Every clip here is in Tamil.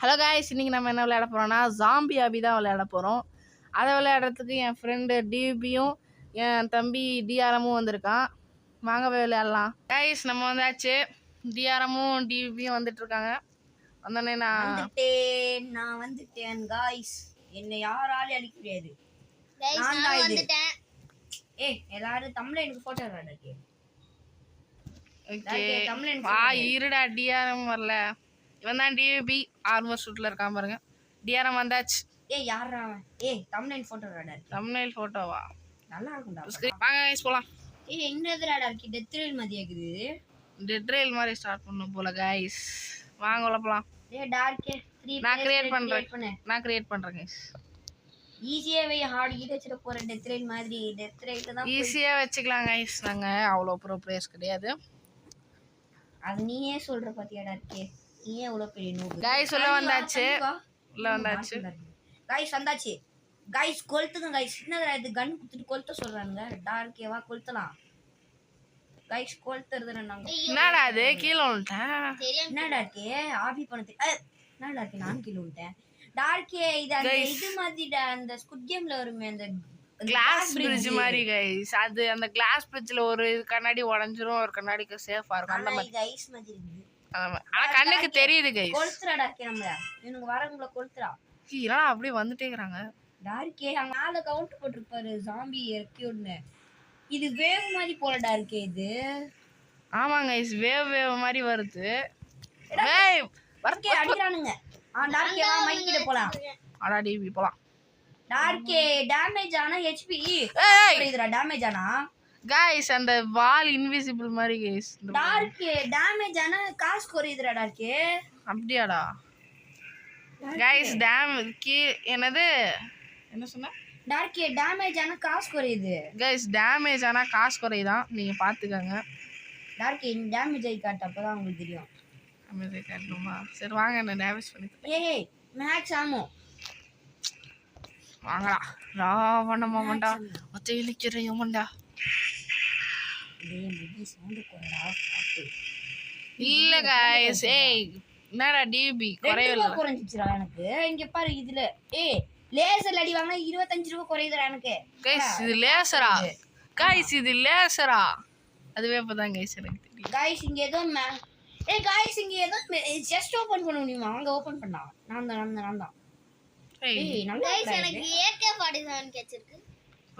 ஹலோ காய்ஸ், இன்றைக்கி நம்ம என்ன விளையாட போகிறோம்னா ஜாம்பி ஆபி தான் விளையாட போகிறோம். அதை விளையாடுறதுக்கு என் ஃப்ரெண்டு டிபியும் என் தம்பி டிஆர்எம்மும் வந்திருக்கான். வாங்க போய் விளையாடலாம். காய்ஸ் நம்ம வந்தாச்சு. டிஆர்எம்மும் டிபியும் வந்துட்டுருக்காங்க. வந்தோடனே நான் வந்துட்டேன் காய்ஸ். என்னை யாராலும் அழிக்க முடியாது. எல்லாரும் தமிழ்ல எனக்கு போட்டோ எடுக்கு. இருடா, டிஆர்எம் வரல. இவன் தான் டிபி ஆர்மர் ஷூட்ல இருக்கான் பாருங்க. டிஆர்எம் வந்தாச்சு. யாரா தம்ப்நெயில் போட்டோ ராடர். தம்ப்நெயில் போட்டோவா? நல்லா இருக்கும்டா. வாங்க गाइस போலாம். என்னது ராடர் கி டெத் ரேல் மாதிரி இருக்குது. டெத் ரேல் மாதிரி ஸ்டார்ட் பண்ணனும் போல गाइस. வாங்க உள்ள போலாம். டார்க் 3 நான் கிரியேட் பண்றேன் गाइस. ஈஸியா வே ஹார்ட் கீட வச்சிர போற டெத் ரேல் மாதிரி. டெத் ரேல் தான் ஈஸியா வச்சுக்கலாம் गाइस. நாங்க அவ்வளவு ப்ரோ பிளேயர்ஸ் கிடையாது. அது நீயே சொல்ற பாத்தியா டார்க். நீயே அவ்வளவு பெரிய நூபு. गाइस உள்ள வந்தாச்சு. गाइस வந்தாச்சு. गाइस கொளுத்துங்க गाइस. என்னடா இது கன் குத்துட்டு கொளுத்த சொல்றானுங்க. டார்க்கேவா கொளுத்தலாம். गाइस கொளுத்துறதுன்னு நாங்க. என்னடா இது கீழ விழுந்தேன். என்ன டார்க்கே ஆபி பண்ணது. என்ன டார்க்கே நான் கீழ விழுந்தேன். டார்க்கே இது அந்த இது மாதிரி அந்த ஸ்குட் கேம்ல வருமே அந்த கிளாஸ் பிரிட்ஜ் மாதிரி गाइस. அது அந்த கிளாஸ் பிரிட்ஜ்ல ஒரு கண்ணாடி உடைஞ்சிரும், ஒரு கண்ணாடிக்கு சேஃபா இருக்கும். அந்த மாதிரி गाइस மாதிரி இருக்குது. ஆனா கண்ணுக்கு தெரியுது गाइस. கொளுத்துறா டார்க்கே நம்மள. இவனுங்க வரவங்கள கொளுத்துறா. என்னடா அப்படியே வந்துட்டே இருக்காங்க. டார்க்கே அங்க மேல கவுண்ட் போட்டுருப்பாரு ஜாம்பி ரெக்யூட்னு. இது வேவ் மாதிரி போல டார்க்கே இது. ஆமாங்க गाइस, வேவ் மாதிரி வருது. ஏய் வர்க்கே அடிக்குறானுங்க. டார்க்கே வா மைக் கிட்ட போலாம். அடா டிவி போலாம். டார்க்கே டேமேஜ் ஆனா ஹெச்பி புரியுதுடா. டேமேஜ் ஆனா गाइस அந்த வால் இன்விசிபிள் மாதிரி गाइस. டார்க்கே டேமேஜ் ஆனா காசு குறையுதுடா டார்க்கே. அப்படியாடா गाइस? என்னது என்ன சொன்ன? டார்க்கே டேமேஜ் ஆனா காசு குறையுது गाइस. டேமேஜ் ஆனா காசு குறையுதான், நீங்க பாத்துக்கங்க. டார்க்கே டேமேஜ் ஆயி காட்டு, அப்பதான் உங்களுக்கு தெரியும். டேமேஜ் காட்டணுமா? சரி வாங்க, நான் டேமேஜ் பண்ணி ஏய் மேக்ஸ் ஆமோ வாங்கடா. ராவணமாமண்டா ஒத்தையிலிக்கிறேன்டா. டேய் மிதி சவுண்ட் குறடா பாத்து. இல்ல गाइस. ஏய் என்னடா டிபி குறையல குறஞ்சிச்சுடா எனக்கு. இங்க பாரு இதுல லேசர் அடி வாங்குனா 25 ரூபாய் குறையுதுடா எனக்கு. गाइस இது லேசரா? गाइस இது லேசரா? அதுவே இப்பதான் गाइस எனக்கு தெரியும். गाइस இங்க ஏதோ गाइस இங்க ஏதோ ஜஸ்ட் ஓபன் பண்ண முடியுமா? அங்க ஓபன் பண்ணா. நான் தான். நல்லா गाइस எனக்கு AK47 கேச்சிருக்கு.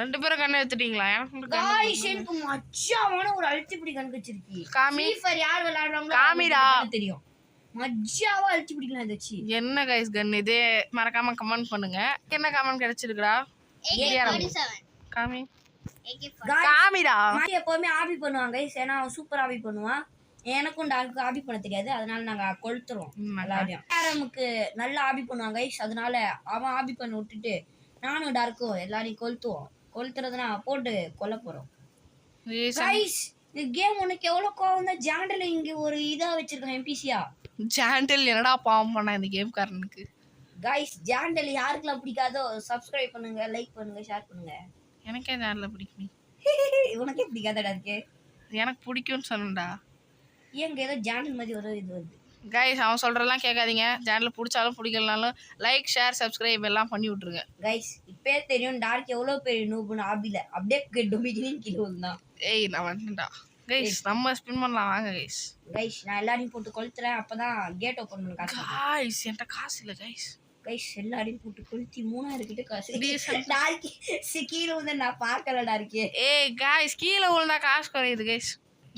ரெண்டு பேரும் கண்ணை எடுத்துட்டீங்களா? எனக்கு गाइस எனக்கு மச்சாவான ஒரு அல்டிபிடி கண் வச்சிருக்கீ. காமி ஃப்ரீ யார் விளையாடுறாங்களோ காமிடா தெரியும். மச்சாவா அல்டிபிடிலாம் இருந்துச்சு. என்ன गाइस கன் இது? மறக்காம கமெண்ட் பண்ணுங்க. என்ன கமெண்ட் கிடைச்சிருக்குடா? AK47 காமி AK47 காமிடா. மாரி எப்பவுமே ஆபி பண்ணுவாங்க गाइस. ஏனா சூப்பர் ஆபி பண்ணுவான். எனக்கும் டார்க்கு ஆபி பண்ண தெரியாது, அதனால நாங்க கொளுத்துறோம் எல்லாரையும். ஆரமுக்கு நல்லா ஆபி பண்ணுவாங்க गाइस, அதனால அவன் ஆபி பண்ண விட்டுட்டு நானும் டார்க்கும் எல்லாரையும் கொளுத்துவோம். கொளுத்துறதுனா போட்டு கொல்ல போறோம் गाइस. இந்த கேம் உனக்கு எவ்வளவு கோவம் தான். ஜாண்டல இங்க ஒரு இதா வச்சிருக்கான் எம்பிசியா. ஜாண்டல் என்னடா பாவம் பண்ணா இந்த கேம் காரனுக்கு. गाइस ஜாண்டல் யாருக்கெல்லாம் பிடிக்காதோ சப்ஸ்கிரைப் பண்ணுங்க, லைக் பண்ணுங்க, ஷேர் பண்ணுங்க. எனக்கே ஜாண்டல பிடிக்கும். உனக்கே பிடிக்காதடா இருக்கு. எனக்கு பிடிக்கும்னு சொன்னடா. ஏங்க ஏதோ ஜாண்டல் மாதிரி ஒரு இது வருது गाइस. அவன் சொல்றதெல்லாம் கேட்காதீங்க. சேனல் பிடிச்சாலும் பிடிக்கலனாலும் லைக் ஷேர் சப்ஸ்கிரைப் எல்லாம் பண்ணி விட்டுருங்க गाइस. இப்பே தெரியும் டார்க் எவ்வளவு பெரிய நூபுன்னு ஆபில. அப்படியே டொமினின் கிலோ தான். ஏய் நான் வந்துட்டா गाइस. நம்ம ஸ்பின் பண்ணலாம் வாங்க गाइस. நான் எல்லாரையும் போட்டு கொளுத்துறேன், அப்பதான் கேட் ஓபன் பண்ண காசு. गाइस என்கிட்ட காசு இல்ல गाइस. எல்லாரையும் போட்டு கொளுத்தி 3000 கிட்ட காசு. டார்க் கீழ வந்து நான் பார்க்கல டார்க். ஏய் गाइस கீழ விழுந்தா காசு குறையுது गाइस.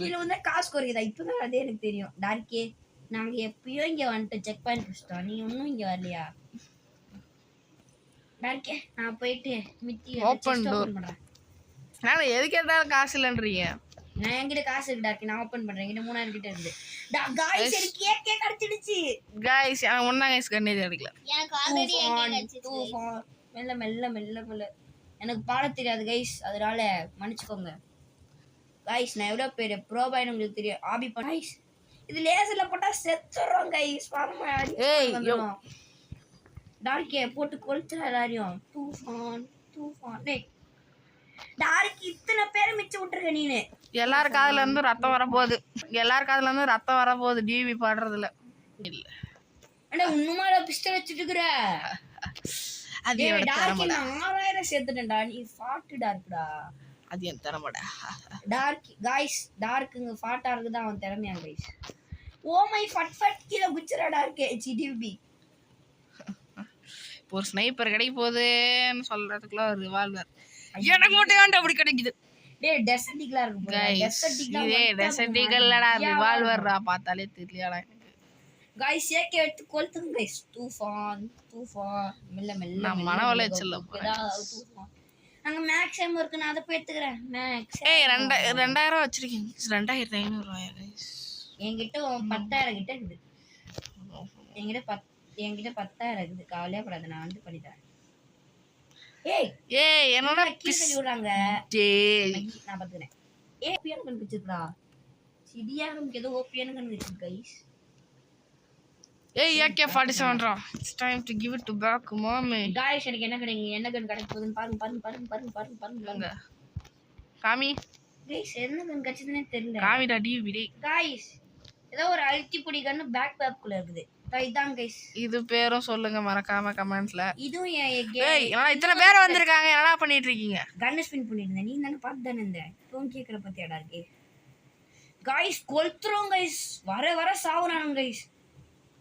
கீழ வந்து காசு குறையுதா? இப்பதான் அதே எனக்கு தெரியும் டார்க்கே. நாங்க எப்பயோ இங்க வந்துட்டு செக் பாயிண்ட் பிடிச்சிட்டோம். நீ இன்னும் இங்க வரலையா டார்க்கே? நான் போயிட்டு மித்தி ஓபன் பண்றேன். நான் எதுக்கு ஏதாவது காசு இல்லன்றீங்க? நான் என்கிட்ட காசு இருக்கு டார்க்கே, நான் ஓபன் பண்றேன். என்கிட்ட 3000 கிட்ட இருந்து. गाइस எனக்கு AK கிடைச்சிடுச்சு गाइस. அவன் ஒண்ணா गाइस கண்ணே எடுக்கல. எனக்கு ஆல்ரெடி AK கிடைச்சிடுச்சு. மெல்ல எனக்கு பாட தெரியாது गाइस, அதனால மன்னிச்சுக்கோங்க गाइस. நான் எவ்வளவு பெரிய ப்ரோ பாய்னு உங்களுக்கு தெரியும். ஆபி பண்ண गाइस. இது லேசர்ல போட்டா செத்துறோம் गाइस. பாருங்க. ஏய் டார்க்கே போட்டு கொளுத்துற எல்லாரையும். தூஃபான் டேய் டார்க் இத்தனை பேரை மிச்ச விட்டுருக்க நீனு. எல்லார் காதுல இருந்து ரத்தம் வரப்போகுது. டிவி பாடுறதுல இல்ல அண்ணா இன்னுமா பிஸ்டல் வச்சுட்டு இருக்கிற அது என்னோட திறமடா. 6000 சேர்த்துட்டேன்டா. நீ ஃபாட்டு டார்க்டா. அது என் திறமடா. டார்க் காய்ஸ், டார்க்குங்க ஃபாட்டா இருக்குதான் அவன் திறமையா கைஸ். ஓ மை ஃபட் கீழே குச்சிரா டார்க் HDB. ஒரு ஸ்னைப்பர் கிடைக்க போகுதுன்னு சொல்றதுக்குள்ள ஒரு ரிவால்வர் எனக்கு மட்டும் ஏன்டா அப்படி கிடைக்குது? டேய் டெசர்ட் ஈகிளா இருக்கு போல. டெசர்ட் ஈகிளா இதே டெசர்ட் ஈகிள்லடா ரிவால்வர்டா பார்த்தாலே தெரியலடா எனக்கு. गाइस ये के எடுத்து கொளுத்துங்க गाइस. தூஃபான் மெல்ல மெல்ல நான் மன உளைச்சல்ல போறேன். தூஃபான் அங்க மேக்ஸ் டைம் இருக்கு, நான் அத போய் எடுத்துக்கறேன். மேக்ஸ் 2000 வச்சிருக்கீங்க. 2500 ரூபாயா गाइस? என்கிட்ட 10000 கிட்ட இருக்குது. என்கிட்ட 10000 இருக்குது. கவலையே படாத, நான் வந்து பண்ணி தரேன். ஏய் என்னோட பிஸ் விடுறாங்க. டேய் நான் பாத்துக்கிறேன். ஓபியன் கணக்கு வச்சிருக்கா. சிடியாருக்கு ஏதோ ஓபியன் கணக்கு வச்சிருக்கு गाइस. ஏய் AK-47 ரா. It's time to give it to back mommy. Guys எனக்கு என்ன கிடைக்கும், என்ன கன் கிடைக்க போகுதுன்னு பாருங்க. காமி गाइस என்ன கன் கிடைச்சதுனே தெரியல. காமிடா டிவி. गाइस ஏதோ ஒரு அல்டிபுடி கன் பேக்குள்ள இருக்குது. இதான் गाइस. இது பேரும் சொல்லுங்க மறக்காம கமெண்ட்ஸ்ல. இதுவும் ஏய் என்னடா இத்தனை பேர் வந்திருக்காங்க, என்னடா பண்ணிட்டு இருக்கீங்க? கன் ஸ்பின் பண்ணிட்டு இருந்தேன். நீ தான பார்த்து தான இருந்த. ஃபோன் கேக்குற பத்தியாடா இருக்கு. गाइस கொல்த்துறோம் गाइस. வர சாவுறானுங்க गाइस.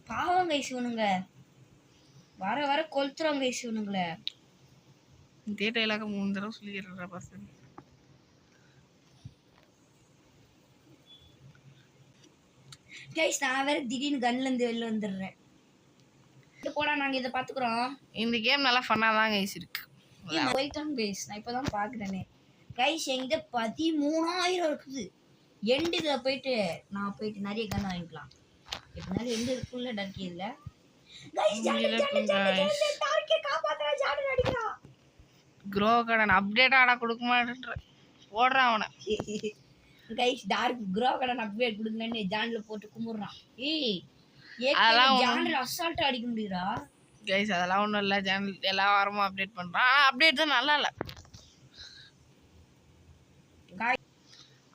பாவம் गाइस இவனுங்க. வர கொல்த்துறோம் गाइस இவனுங்கள. இதே டயலாக 3 தடவை சொல்லிடுறா பர்சன். गाइस நான் வேற திடீர்னு கன்ல இருந்து வெளிய வந்துறேன். இது போடா, நாங்க இத பாத்துக்கறோம். இந்த கேம் நல்லா ஃபன்னா தான் गाइस இருக்கு. போய்ட்டான் गाइस. நான் இப்போதான் பாக்குறேனே. गाइस என்கிட்ட 13000 இருக்குது. எண்டுல போயிட்டு நான் நிறைய கன் வாங்கிக்கலாம். எப்பனால எண்டு இருக்குல்ல டார்க் இல்ல. गाइस டார்க்கே காப்பாத்துறா, ஜாடு அடிக்குறா. க்ரோ கடன் அப்டேட் ஆடா கொடுக்க மாட்டேன்ற. ஓடுறா அவனை. गाइस டார்க் க்ரோ கடன் அப்டேட் கொடுங்கன்னு ஜான்ல போட்டு குமுறான். அதெல்லாம் ஜான்ல அசால்ட்டா அடிக்க முடியுதா गाइस? அதெல்லாம் ஒண்ணும் இல்ல. சேனல் எல்லா வாரமும் அப்டேட் பண்றான். அப்டேட் தான் நல்லா இல்ல.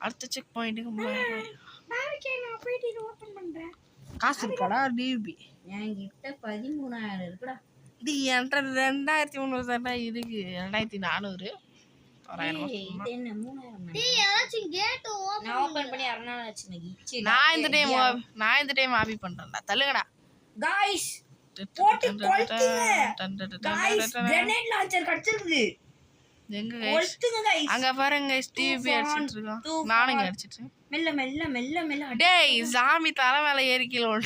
அடுத்த செக் பாயிண்ட்க்கு போறேன். நான் போயிட்டு இத ஓபன் பண்றேன். காசு இருக்காடா டிபி? என்கிட்ட 13000 இருக்குடா. இது என்கிட்ட 2300 தான்டா இருக்கு. 2400 இது என்ன 3000? டேய் யாராச்சும் கேட் ஓபன் நான் ஓபன் பண்ணி அரணாச்சு மகி. நான் இந்த டைம் ஆபி பண்றேன்டா. தள்ளுங்கடா गाइस. போட்டு கொளுத்துங்க गाइस. கிரேனேட் லான்ச்சர் கடச்சிருக்கு. எங்க गाइस? கொளுத்துங்க गाइस. அங்க பாருங்க गाइस, டிவி அடிச்சிட்டு இருக்கான். நானும் இங்க அடிச்சிட்டு இருக்கேன். மெல்ல டேய் சாமி தலை மேல ஏறி கீழ ஓடு.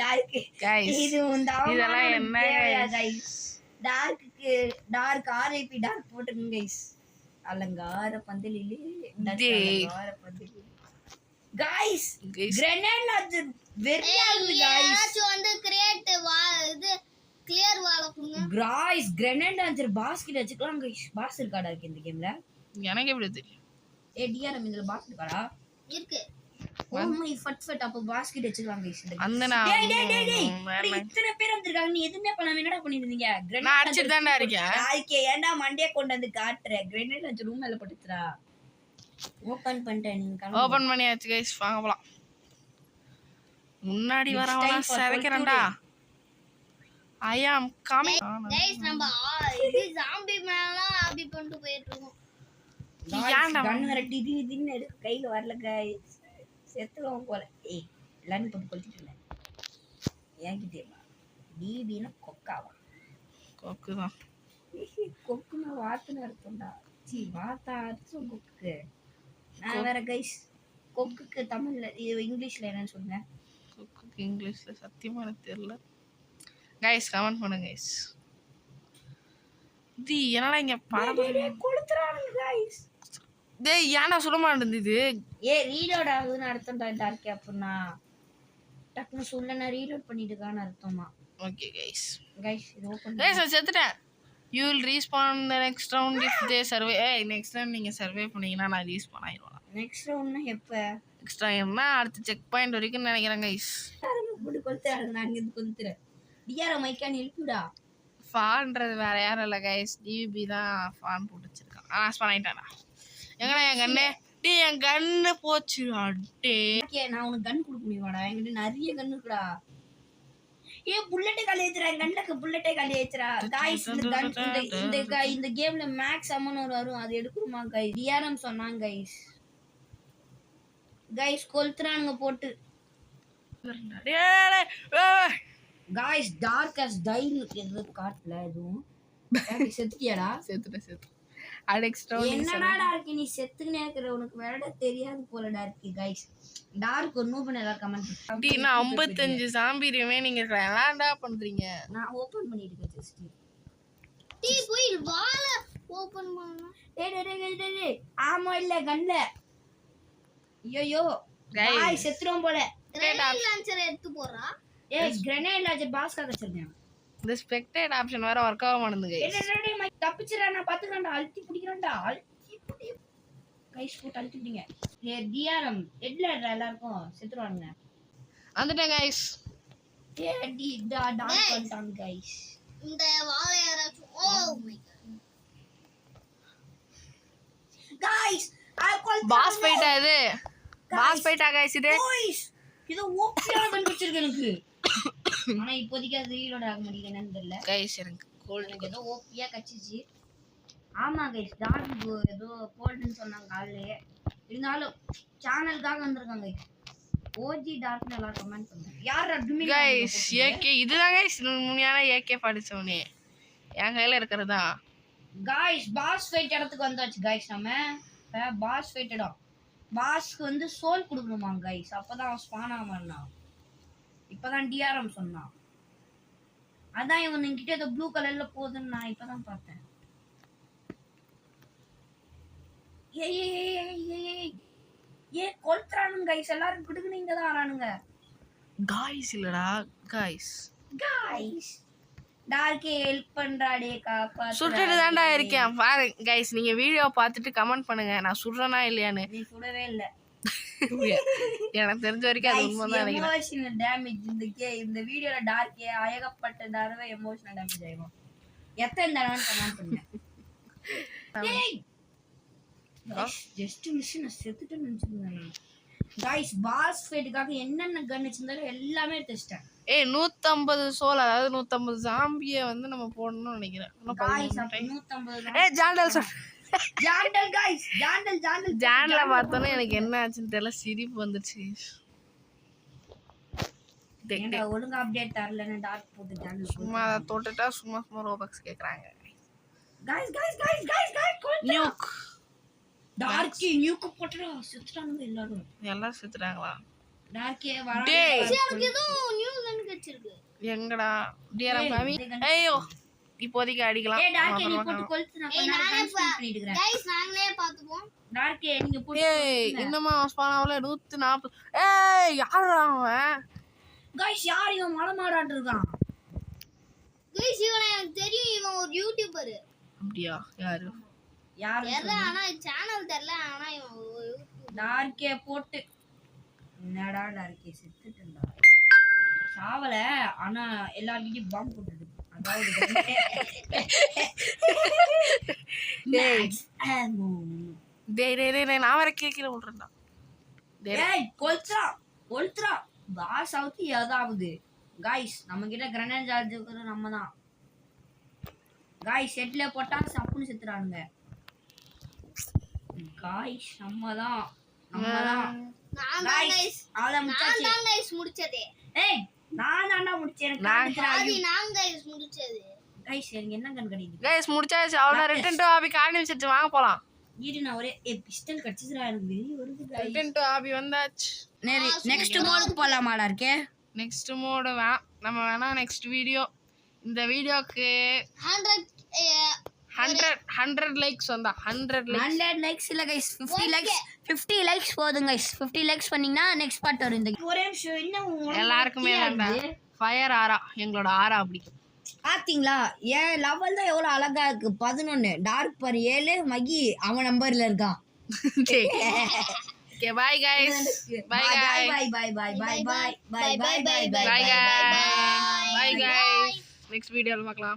டார்க் गाइस இது இதெல்லாம் என்ன गाइस? டார்க் ஆர்ஐபி டார்க் போட்டுங்க गाइस. அலங்கார பந்தலிலே அலங்கார பந்தலிலே गाइस. கிரேனேட் லான்ச்சர் வெரியா இருக்கு गाइस. ஏதாச்சு வந்து கிரியேட் இது கிளியர் வால கொடுங்க गाइस. கிரேனேட் லான்ச்சர் பாஸ்கெட் வச்சுக்கலாம் गाइस. பாஸ் இருக்காடா இந்த கேம்ல? எனக்கு எப்படி தெரியும்? டிஆர்எம் இதுல பாஸ் இருக்காடா? இருக்கு. ஓ மை ஃபட் அப்ப பாஸ்கெட் வச்சுக்கலாம் गाइस. அந்த டேய் இத்தனை பேர் வந்திருக்காங்க, நீ எதுமே பண்ணாம என்னடா பண்ணிட்டு இருந்தீங்க? நான் அடிச்சிட்டு தான்டா இருக்கேன். ஆல்கே ஏன்டா மண்டே கொண்டு வந்து காட்ற? கிரேனேட் வச்சு ரூம் மேல போட்டுறா. ஓபன் பண்ணிட்டேன். நீங்க ஓபன் பண்ணியாச்சு गाइस. வாங்க போலாம். முன்னாடி வரவனா சரக்கறடா. I am coming. गाइस நம்ம இது ஜாம்பி மேலாம் ஆபி பண்ணிட்டு போயிட்டு இருக்கோம். ஏன்டா கன் வர திடீர்னு எடுக்க கையில வரல गाइस. செத்துறோம் போல. எல்லாரும் போட்டு கொளுத்திட்டல. ஏங்கிட்டே வா. டிபினா கொக்காவா? கொக்குதான். கொக்குனா வாத்துன்னு அர்த்தம்டா. சீ வாத்தா அர்த்தம் கொக்கு. நான் வேற गाइस கொக்குக்கு தமிழ்ல இங்கிலீஷ்ல என்னன்னு சொல்லுங்க. கொக்குக்கு இங்கிலீஷ்ல சத்தியமா எனக்கு தெரியல. गाइस கமெண்ட் பண்ணுங்க गाइस. தி என்னடா இங்க பாடல கொளுத்துறானுங்க गाइस. டேய் ஏன்டா சுட மாட்டேங்குது? ரீலோட் ஆகுதுன்னு அர்த்தம்டா டார்க். அப்பனா டக்குனு சொல்லனா ரீலோட் பண்ணிட்டு இருக்கான்னு அர்த்தமா? Okay guys. இது ஓபன் गाइस நான் செத்துட்டேன். you will respawn the next round if they survey. next time நீங்க சர்வே பண்ணீங்கன்னா நான் ரீஸ்பான் ஆயிடுவேன். நெக்ஸ்ட் ரவுண்ட்னா எப்ப? நெக்ஸ்ட் டைம் அடுத்த செக் பாயிண்ட் வரைக்கும் நினைக்கிறேன் गाइस. போட்டு கொளுத்துறாங்க. நான் இங்க கொளுத்துறேன். டிஆர் மைக்கா நில்லுடா. ஃபான்றது வேற யாரும் இல்ல गाइस. டிபி தான் ஃபான் போட்டு வச்சிருக்கான். ஸ்பான் ஆயிட்டானா? எங்கடா என் கண்ணு? டேய் என் கண்ணு போச்சு. அடே நான் உனக்கு கன் கொடுக்க முடியுமாடா? என்கிட்ட நிறைய கன் இருக்குடா. புல்லட்டே காலி ஏத்துறா கண்ணுக்கு புல்லட்டே காலி ஏத்துறா गाइस இந்த கேம்ல மேக்ஸ் அம்மன் வரும் அது எடுக்குமா गाइस டிஆர்எம் சொன்னாங்க गाइस கொல்த்றானுங்க போட்டு गाइस டார்க் அஸ் டைல் எது காட்டல எதுவும் செத்துட்டியாடா செத்து அடெக்ஸ்ட்ரா என்னடா டார்க் நீ செத்துனே இருக்கற உனக்கு வேற தெரியாது போல டார்க் गाइस டார்க் ஒரு நூபன் எல்லாரும் கமெண்ட் பண்ணி நான் 55 ஜாம்பி ரிமைனிங் இருக்கு என்னடா பண்றீங்க நான் ஓபன் பண்ணிட்டு இருக்கேன் ஜஸ்ட் டீ போய் வால ஓபன் பண்ணனும் டேய் ஆமா இல்ல கன்ல ஐயோ गाइस செத்துறோம் போல கிரேட் லான்ச்சர் எடுத்து போறா ஏய் கிரனேட் லான்ச்சர் பாஸ்கா வச்சிருக்கேன் இந்த ஸ்பெக்டேட் ஆப்ஷன் வேற வர்க் ஆக மாட்டேங்குது டேய் மை தப்பிச்சறா நான் பாத்துக்கறேன்டா அழுத்தி பிடிக்கறேன்டா गाइस போட்டு அழுத்தி பிடிங்க ஏ டிஆர்எம் எட்ல எல்லாருக்கும் செத்துறானுங்க வந்துட்டேன் गाइस ஏ டி டார்க் வந்துட்டாங்க गाइस இந்த வால யாராச்சும் ஓ மை गाइस பாஸ் ஃபைட்டா இது பாஸ் ஃபைட்டா गाइस இது गाइस இது ஓபியா கண்டுபிடிச்சிருக்கு எனக்கு ஆனா இப்போதைக்கு அது ரீலோட் ஆக முடியல என்னன்னு தெரியல गाइस எனக்கு கோல்ட் எனக்கு ஏதோ ஓபியா கச்சிச்சு ஆமா गाइस டார்க் ஏதோ கோல்ட்னு சொன்னாங்க காலையிலே இருந்தாலும் சேனலுக்காக வந்திருக்காங்க गाइस ஓஜி டார்க்னு எல்லாரும் கமெண்ட் பண்ணுங்க யாரா டுமினி गाइस ஏகே இதுதான் गाइस உண்மையான AK47 என் கையில இருக்குறதா गाइस பாஸ் ஃபைட் இடத்துக்கு வந்தாச்சு गाइस நம்ம பாஸ் ஃபைட் இடம் பாஸ்க்கு வந்து சோல் கொடுக்கணுமா गाइस அப்பதான் அவன் ஸ்பான் ஆவறானா இப்பதான் டிஆர்எம் சொன்னான் அதான் இவன் கிட்ட ஏதோ ப்ளூ கலர்ல போகுதுன்னு நான் இப்பதான் பார்த்தேன் ஏ கொல்த்றானுங்க गाइस எல்லாரும் கிடுக்குனீங்க தான் ஆறானுங்க गाइस இல்லடா गाइस டார்க்கே ஹெல்ப் பண்றாடே காப்பா சுட்டுட்டு தான்டா இருக்கேன் பாரு गाइस நீங்க வீடியோ பார்த்துட்டு கமெண்ட் பண்ணுங்க நான் சுடுறேனா இல்லையான்னு நீ சுடவே இல்ல எனக்கு தெரிஞ்ச வரைக்கும் அது உண்மைதான் நினைக்கிறேன் எமோஷனல் டேமேஜ் இந்த வீடியோல டார்க்கே அயகப்பட்ட தடவை எமோஷனல் டேமேஜ் ஆகும் எத்தனை தடவை கமெண்ட் பண்ணுங்க டேய் ஜஸ்ட் மிஷன் செத்துட்டேன்னு நினைச்சிருந்தேன் गाइस பாஸ் ஃபைட்டுக்காக என்னென்ன கன் வச்சிருந்தாலும் எல்லாமே எடுத்துட்டேன் ஏய் 150 சோல் அதாவது 150 ஜாம்பியை வந்து நம்ம போடணும்னு நினைக்கிறேன் गाइस 150 ஏய் ஜாண்டல் ஜாண்டல் गाइस ஜாண்டல பார்த்தோன்னே எனக்கு என்ன ஆச்சுன்னு தெரியல சிரிப்பு வந்துச்சு ஏன்டா ஒழுங்கா அப்டேட் தரலன்னு டார்க் போட்டு ஜாண்டல் சும்மா அதை தொட்டுட்டா சும்மா ரோபக்ஸ் கேக்குறாங்க गाइस நியூக் டார்க்கி நியூக் போட்டடா செத்துறானுங்க எல்லாரும் செத்துறாங்களா டார்க்கே வர டேய் எனக்கு ஏதோ நியூ கன் கிடைச்சிருக்கு எங்கடா டிஆர்எம் காமி ஐயோ இப்போதைக்கு அடிக்கலாம் ஏய் டார்க்கே நீ போட்டு கொளுத்து நான் ஏய் நானே பண்ணிட்டு இருக்கேன் गाइस நாங்களே பாத்துப்போம் டார்க்கே நீங்க போட்டு ஏய் இன்னமா ஸ்பானாவல 140 ஏய் யாரா அவன் गाइस யார் இவன் மலமாடாட்டு இருக்கான் गाइस இவனை எனக்கு தெரியும் இவன் ஒரு யூடியூபர் அப்படியா யாரு தெரியல ஆனா சேனல் தெரியல ஆனா இவன் டார்க்கே போட்டு என்னடா டார்க்கே செத்துட்டேன்டா சாவல ஆனா எல்லார்கிட்டயும் பாம்பு போட்டுது அதாவது டேய் நான் வேற கேக்கல விடுறேன்டா டேய் கொல்த்ரா பாஸ் அவுட் ஏதாவது गाइस நம்ம கிட்ட கிரனேட் சார்ஜ் இருக்குறது நம்ம தான் गाइस செட்ல போட்டா சப்புன்னு செத்துறானுங்க गाइस நம்ம தான் நான் गाइस ஆள முடிச்சாச்சு நான் गाइस முடிச்சதே ஏய் நான் தான்டா முடிச்சேன் எனக்கு பாதி நான் गाइस முடிச்சது गाइस எனக்கு என்ன கன் கிடைக்குது गाइस முடிச்சாச்சு அவ்வளவு ரிட்டர்ன் டு ஆபி ஆரம்பிச்சிட்டு வாங்க போலாம் இரு நான் ஒரே பிஸ்டல் கடிச்சிரா எனக்கு வெளிய வருது गाइस ரிட்டர்ன் டு ஆபி வந்தாச்சு நெக்ஸ்ட் மோடுக்கு போலாமாடா இருக்கே நெக்ஸ்ட் மோட் நம்ம வேணா நெக்ஸ்ட் வீடியோ இந்த வீடியோக்கு 100 லைக்ஸ் வந்தா 100 லைக்ஸ் இல்ல गाइस 50 லைக்ஸ் போதும் गाइस 50 லைக்ஸ் பண்ணீங்கன்னா நெக்ஸ்ட் பார்ட் வரும் இந்த ஒரே நிமிஷம் என்ன எல்லாருக்கும் மேல ஃபயர் ஆரா எங்களோட ஆரா அப்படி பாத்தீங்களா ஏன் லெவல் தான் எவ்வளவு அழகா இருக்கு 11 டார்க் பார் 7 மகி அவன் நம்பர்ல இருக்கான் okay bye guys by guys next வீடியோல பார்க்கலாம்